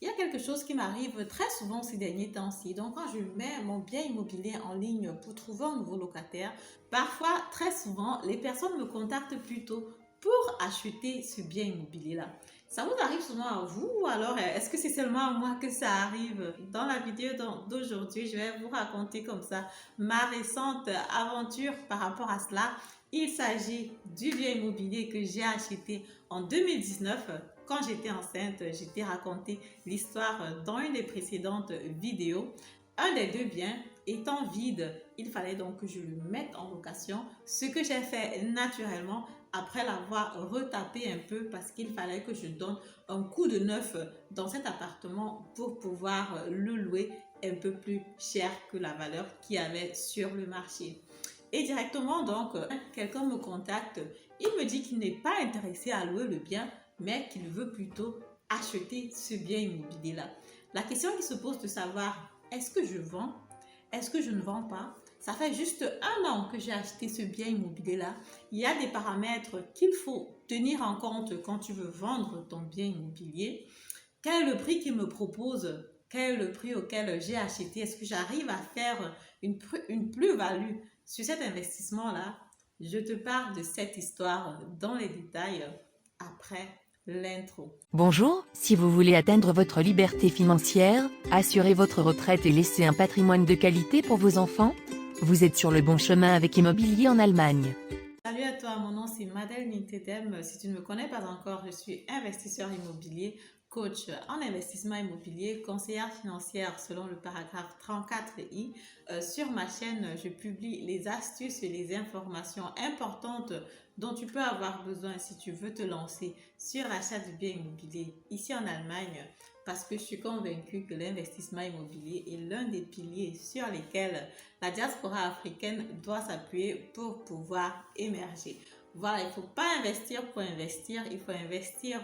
Il y a quelque chose qui m'arrive très souvent ces derniers temps-ci. Donc, quand je mets mon bien immobilier en ligne pour trouver un nouveau locataire, parfois, très souvent, les personnes me contactent plutôt pour acheter ce bien immobilier-là. Ça vous arrive souvent à vous ou alors est-ce que c'est seulement à moi que ça arrive? Dans la vidéo d'aujourd'hui, je vais vous raconter comme ça ma récente aventure par rapport à cela. Il s'agit du bien immobilier que j'ai acheté en 2019. Quand j'étais enceinte, j'ai t'ai raconté l'histoire dans une des précédentes vidéos. Un des deux biens étant vide, il fallait donc que je le mette en location, ce que j'ai fait naturellement après l'avoir retapé un peu parce qu'il fallait que je donne un coup de neuf dans cet appartement pour pouvoir le louer un peu plus cher que la valeur qu'il y avait sur le marché. Et directement donc, quelqu'un me contacte, il me dit qu'il n'est pas intéressé à louer le bien, mais qu'il veut plutôt acheter ce bien immobilier-là. La question qui se pose de savoir, est-ce que je vends? Est-ce que je ne vends pas? Ça fait juste 1 an que j'ai acheté ce bien immobilier-là. Il y a des paramètres qu'il faut tenir en compte quand tu veux vendre ton bien immobilier. Quel est le prix qu'il me propose? Quel est le prix auquel j'ai acheté? Est-ce que j'arrive à faire une plus-value sur cet investissement-là? Je te parle de cette histoire dans les détails après l'intro. Bonjour, si vous voulez atteindre votre liberté financière, assurer votre retraite et laisser un patrimoine de qualité pour vos enfants, vous êtes sur le bon chemin avec Immobilier en Allemagne. Salut à toi, mon nom c'est Madel Nintedem. Si tu ne me connais pas encore, je suis investisseur immobilier, coach en investissement immobilier, conseillère financière selon le paragraphe 34i. Sur ma chaîne, je publie les astuces et les informations importantes dont tu peux avoir besoin si tu veux te lancer sur l'achat du bien immobilier ici en Allemagne, parce que je suis convaincue que l'investissement immobilier est l'un des piliers sur lesquels la diaspora africaine doit s'appuyer pour pouvoir émerger. Voilà, il ne faut pas investir pour investir, il faut investir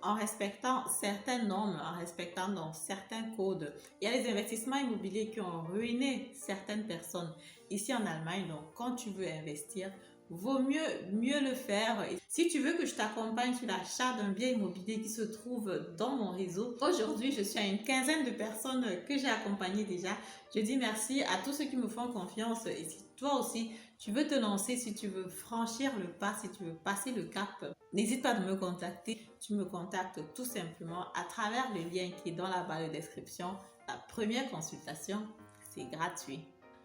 en respectant certaines normes, en respectant dans certains codes. Il y a des investissements immobiliers qui ont ruiné certaines personnes ici en Allemagne. Donc, quand tu veux investir, vaut mieux le faire. Et si tu veux que je t'accompagne sur l'achat d'un bien immobilier qui se trouve dans mon réseau, aujourd'hui, je suis à une quinzaine de personnes que j'ai accompagnées déjà. Je dis merci à tous ceux qui me font confiance. Et si toi aussi, tu veux te lancer, si tu veux franchir le pas, si tu veux passer le cap, n'hésite pas à me contacter. Tu me contactes tout simplement à travers le lien qui est dans la barre de description. La première consultation, c'est gratuit.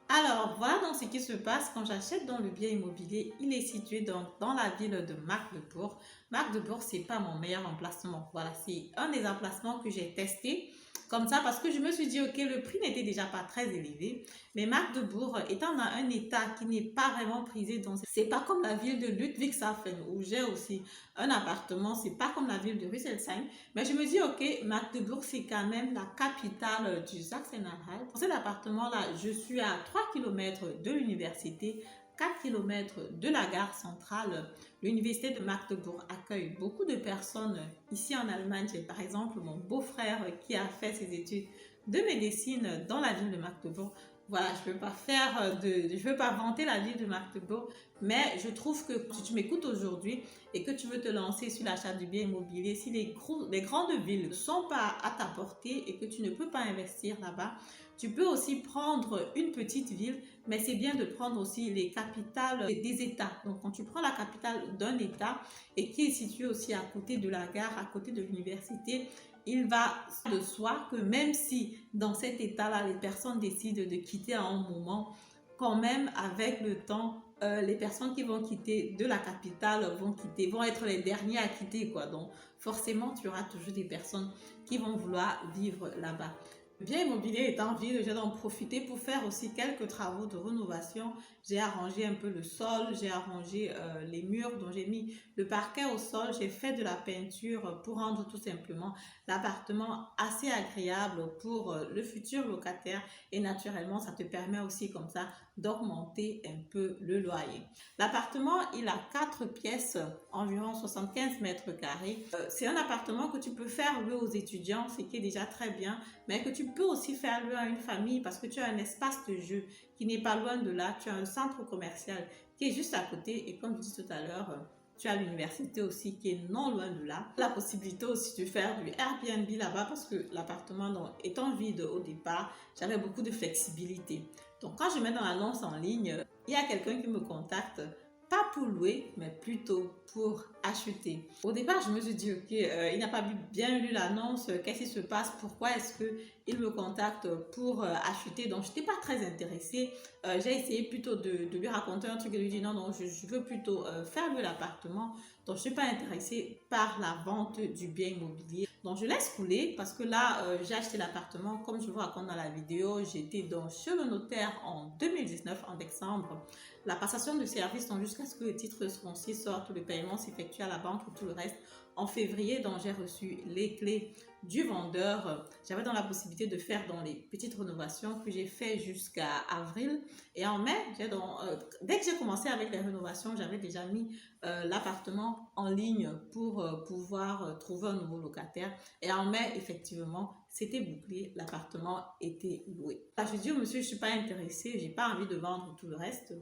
Alors, voilà donc ce qui se passe quand j'achète dans le bien immobilier. Il est situé donc dans la ville de Magdebourg. Magdebourg, c'est pas mon meilleur emplacement. Voilà, c'est un des emplacements que j'ai testé comme ça parce que je me suis dit, ok, le prix n'était déjà pas très élevé. Mais Magdebourg étant dans un état qui n'est pas vraiment prisé, donc c'est pas comme la ville de Ludwigshafen où j'ai aussi un appartement. C'est pas comme la ville de Rüsselsheim. Mais je me dis, ok, Magdebourg, c'est quand même la capitale du Sachsen-Anhalt. Dans cet appartement-là, je suis à 3 km de l'université, 4 km de la gare centrale. L'université de Magdebourg accueille beaucoup de personnes ici en Allemagne. J'ai par exemple mon beau-frère qui a fait ses études de médecine dans la ville de Magdebourg. Voilà, je ne veux pas vanter la ville de Magdebourg, mais je trouve que si tu m'écoutes aujourd'hui et que tu veux te lancer sur l'achat du bien immobilier, si les grandes villes ne sont pas à ta portée et que tu ne peux pas investir là-bas, tu peux aussi prendre une petite ville, mais c'est bien de prendre aussi les capitales des États. Donc, quand tu prends la capitale d'un État et qui est située aussi à côté de la gare, à côté de l'université, il va de soi que même si dans cet état-là, les personnes décident de quitter à un moment, quand même avec le temps, les personnes qui vont quitter de la capitale vont être les derniers à quitter, quoi. Donc forcément, tu auras toujours des personnes qui vont vouloir vivre là-bas. Le bien immobilier étant vide, j'ai donc profité pour faire aussi quelques travaux de rénovation. J'ai arrangé un peu le sol, j'ai arrangé les murs, dont j'ai mis le parquet au sol. J'ai fait de la peinture pour rendre tout simplement l'appartement assez agréable pour le futur locataire. Et naturellement, ça te permet aussi comme ça d'augmenter un peu le loyer. L'appartement, il a 4 pièces, environ 75 mètres carrés. C'est un appartement que tu peux faire louer aux étudiants, ce qui est déjà très bien, mais que tu peux aussi faire louer à une famille parce que tu as un espace de jeu qui n'est pas loin de là. Tu as un centre commercial qui est juste à côté et comme je dis tout à l'heure, Tu as l'université aussi qui est non loin de là. La possibilité aussi de faire du Airbnb là-bas parce que l'appartement étant vide au départ, j'avais beaucoup de flexibilité. Donc quand je mets dans l'annonce en ligne, il y a quelqu'un qui me contacte, pas pour louer, mais plutôt pour acheter. Au départ, je me suis dit, ok, il n'a pas bien lu l'annonce, qu'est-ce qui se passe, pourquoi est-ce qu'il me contacte pour acheter? Donc, je n'étais pas très intéressée. J'ai essayé plutôt de lui raconter un truc et de lui dire non, je veux plutôt faire de l'appartement. Donc, je ne suis pas intéressée par la vente du bien immobilier. Donc, je laisse couler parce que là, j'ai acheté l'appartement. Comme je vous raconte dans la vidéo, j'étais donc chez le notaire en 2019, en décembre. La passation de service, donc jusqu'à ce que le titre foncier sorte, le paiement s'effectue à la banque et tout le reste. En février, donc j'ai reçu les clés du vendeur. J'avais dans la possibilité de faire dans les petites rénovations que j'ai fait jusqu'à avril. Et en mai, dès que j'ai commencé avec les rénovations, j'avais déjà mis l'appartement en ligne pour pouvoir trouver un nouveau locataire. Et en mai, effectivement, c'était bouclé, l'appartement était loué. Je dis au monsieur, je ne suis pas intéressée, je n'ai pas envie de vendre tout le reste.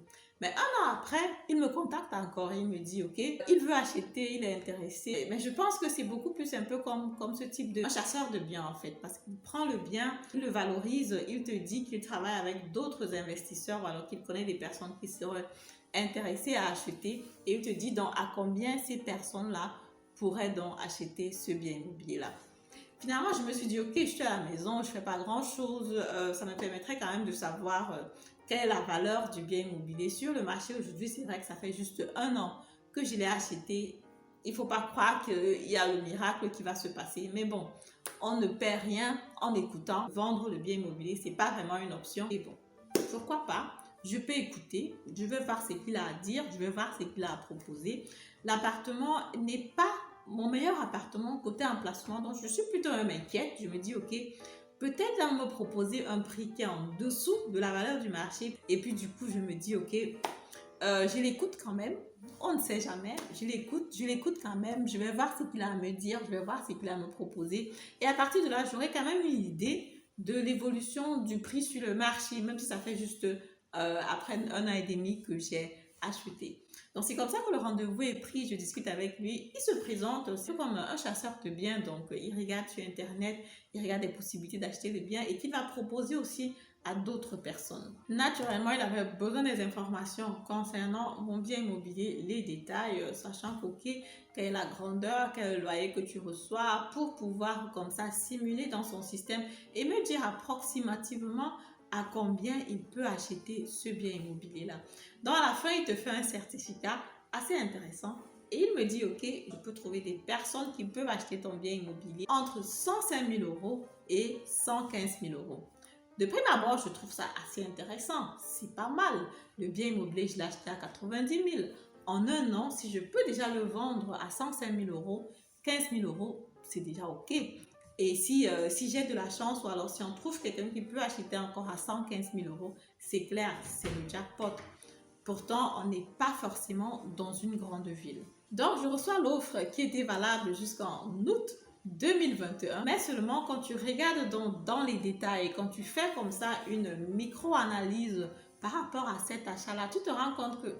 Mais un an après, il me contacte encore, il me dit, ok, il veut acheter, il est intéressé. Mais je pense que c'est beaucoup plus un peu comme ce type de chasseur de biens en fait, parce qu'il prend le bien, il le valorise, il te dit qu'il travaille avec d'autres investisseurs ou alors qu'il connaît des personnes qui seraient intéressées à acheter et il te dit donc à combien ces personnes-là pourraient donc acheter ce bien immobilier-là. Finalement, je me suis dit, ok, je suis à la maison, je ne fais pas grand-chose, ça me permettrait quand même de savoir quelle est la valeur du bien immobilier sur le marché. Aujourd'hui, c'est vrai que ça fait juste un an que je l'ai acheté. Il ne faut pas croire qu'il y a le miracle qui va se passer. Mais bon, on ne perd rien en écoutant. Vendre le bien immobilier, ce n'est pas vraiment une option. Et bon, pourquoi pas? Je peux écouter, je vais voir ce qu'il a à dire, je vais voir ce qu'il a à proposer. L'appartement n'est pas mon meilleur appartement côté emplacement, donc je suis plutôt inquiète. Je me dis, ok, peut-être à me proposer un prix qui est en dessous de la valeur du marché. Et puis du coup, je me dis, ok, je l'écoute quand même. On ne sait jamais. Je l'écoute quand même. Je vais voir ce qu'il a à me dire. Je vais voir ce qu'il a à me proposer. Et à partir de là, j'aurai quand même une idée de l'évolution du prix sur le marché, même si ça fait juste après un an et demi que j'ai acheté. Donc, c'est comme ça que le rendez-vous est pris. Je discute avec lui. Il se présente aussi comme un chasseur de biens. Donc, il regarde sur Internet, il regarde des possibilités d'acheter des biens et qu'il va proposer aussi à d'autres personnes. Naturellement, il avait besoin des informations concernant mon bien immobilier, les détails, sachant qu'ok, quelle est la grandeur, quel est le loyer que tu reçois, pour pouvoir comme ça simuler dans son système et me dire approximativement à combien il peut acheter ce bien immobilier-là. Donc, à la fin, il te fait un certificat assez intéressant. Et il me dit, ok, je peux trouver des personnes qui peuvent acheter ton bien immobilier entre 105 000 € et 115 000 €. De prime abord, je trouve ça assez intéressant. C'est pas mal. Le bien immobilier, je l'ai acheté à 90 000. En un an, si je peux déjà le vendre à 105 000 €, 15 000 €, c'est déjà ok. Et si j'ai de la chance ou alors si on trouve quelqu'un qui peut acheter encore à 115 000 €, c'est clair, c'est le jackpot. Pourtant, on n'est pas forcément dans une grande ville. Donc, je reçois l'offre qui était valable jusqu'en août 2021. Mais seulement quand tu regardes dans les détails, quand tu fais comme ça une micro-analyse par rapport à cet achat-là, tu te rends compte que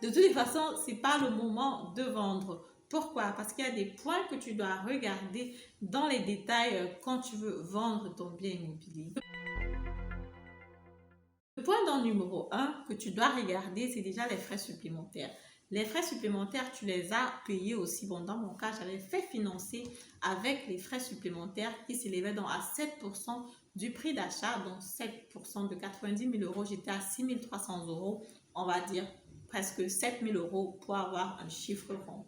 de toute façon, ce n'est pas le moment de vendre. Pourquoi? Parce qu'il y a des points que tu dois regarder dans les détails quand tu veux vendre ton bien immobilier. Le point dans numéro 1 que tu dois regarder, c'est déjà les frais supplémentaires. Les frais supplémentaires, tu les as payés aussi. Bon, dans mon cas, j'avais fait financer avec les frais supplémentaires qui s'élevaient donc à 7% du prix d'achat. Donc, 7% de 90 000 €, j'étais à 6 300 €. On va dire presque 7 000 € pour avoir un chiffre rond.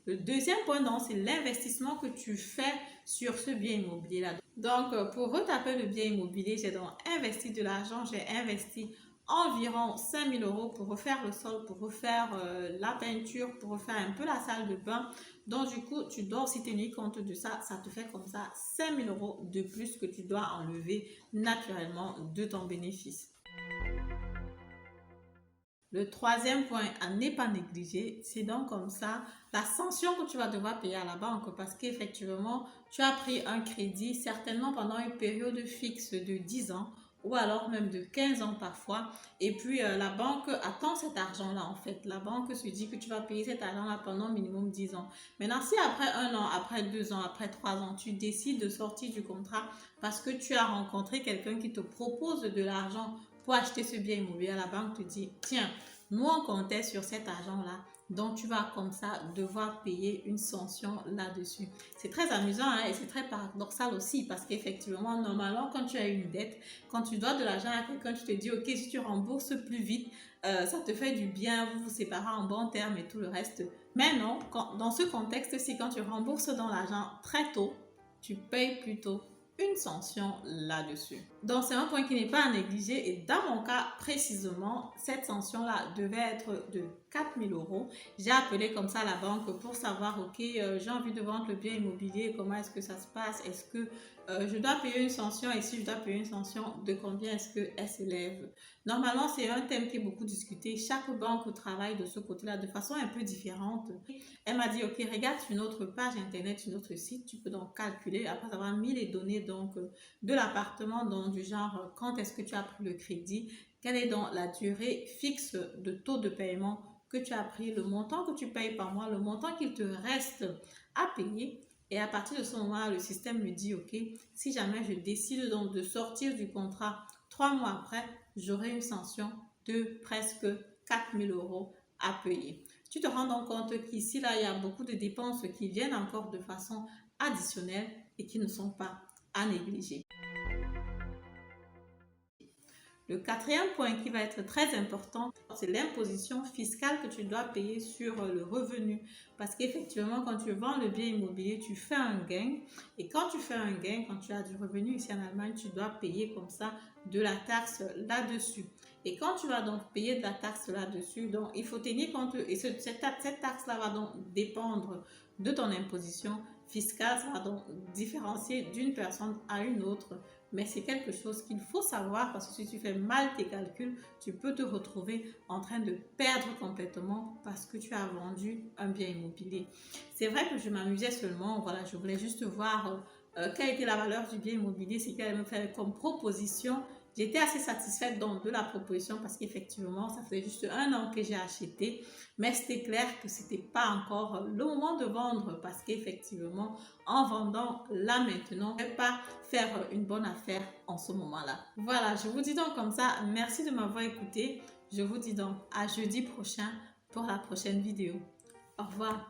Le deuxième point, c'est l'investissement que tu fais sur ce bien immobilier-là. Donc, pour retaper le bien immobilier, j'ai donc investi de l'argent. J'ai investi environ 5 000 € pour refaire le sol, pour refaire la peinture, pour refaire un peu la salle de bain. Donc, du coup, tu dois aussi tenir compte de ça. Ça te fait comme ça 5 000 € de plus que tu dois enlever naturellement de ton bénéfice. Le troisième point à ne pas négliger, c'est donc comme ça la sanction que tu vas devoir payer à la banque parce qu'effectivement, tu as pris un crédit certainement pendant une période fixe de 10 ans ou alors même de 15 ans parfois. Et puis la banque attend cet argent-là en fait. La banque se dit que tu vas payer cet argent-là pendant minimum 10 ans. Maintenant, si après 1 an, après 2 ans, après 3 ans, tu décides de sortir du contrat parce que tu as rencontré quelqu'un qui te propose de l'argent pour acheter ce bien immobilier, la banque te dit, tiens, nous on comptait sur cet argent-là. Donc, tu vas comme ça devoir payer une sanction là-dessus. C'est très amusant hein, et c'est très paradoxal aussi parce qu'effectivement, normalement, quand tu as une dette, quand tu dois de l'argent à quelqu'un, tu te dis, ok, si tu rembourses plus vite, ça te fait du bien, vous vous séparez en bons termes et tout le reste. Mais non, dans ce contexte-ci, quand tu rembourses dans l'argent très tôt, tu payes plutôt une sanction là-dessus. Donc, c'est un point qui n'est pas à négliger et dans mon cas précisément, cette sanction-là devait être de 4 000 euros. J'ai appelé comme ça la banque pour savoir, ok, j'ai envie de vendre le bien immobilier, comment est-ce que ça se passe? Est-ce que je dois payer une sanction et si je dois payer une sanction, de combien est-ce qu'elle s'élève? Normalement, c'est un thème qui est beaucoup discuté. Chaque banque travaille de ce côté-là de façon un peu différente. Elle m'a dit, ok, regarde sur notre page internet, sur notre site, tu peux donc calculer après avoir mis les données donc de l'appartement, donc du genre quand est-ce que tu as pris le crédit, quelle est donc la durée fixe de taux de paiement que tu as pris, le montant que tu payes par mois, le montant qu'il te reste à payer. Et à partir de ce moment-là, le système me dit, ok, si jamais je décide donc de sortir du contrat 3 mois après, j'aurai une sanction de presque 4 000 euros à payer. Tu te rends donc compte qu'ici, là, il y a beaucoup de dépenses qui viennent encore de façon additionnelle et qui ne sont pas à négliger. Le quatrième point qui va être très important, c'est l'imposition fiscale que tu dois payer sur le revenu. Parce qu'effectivement, quand tu vends le bien immobilier, tu fais un gain. Et quand tu fais un gain, quand tu as du revenu ici en Allemagne, tu dois payer comme ça de la taxe là-dessus. Et quand tu vas donc payer de la taxe là-dessus, donc il faut tenir compte, et cette taxe-là va donc dépendre de ton imposition fiscale, ça va donc différencier d'une personne à une autre. Mais c'est quelque chose qu'il faut savoir parce que si tu fais mal tes calculs, tu peux te retrouver en train de perdre complètement parce que tu as vendu un bien immobilier. C'est vrai que je m'amusais seulement, voilà, je voulais juste voir quelle était la valeur du bien immobilier, c'est qu'elle me fait comme proposition. J'étais assez satisfaite donc de la proposition parce qu'effectivement, ça faisait juste 1 an que j'ai acheté. Mais c'était clair que ce n'était pas encore le moment de vendre parce qu'effectivement, en vendant là maintenant, je ne vais pas faire une bonne affaire en ce moment-là. Voilà, je vous dis donc comme ça, merci de m'avoir écouté. Je vous dis donc à jeudi prochain pour la prochaine vidéo. Au revoir.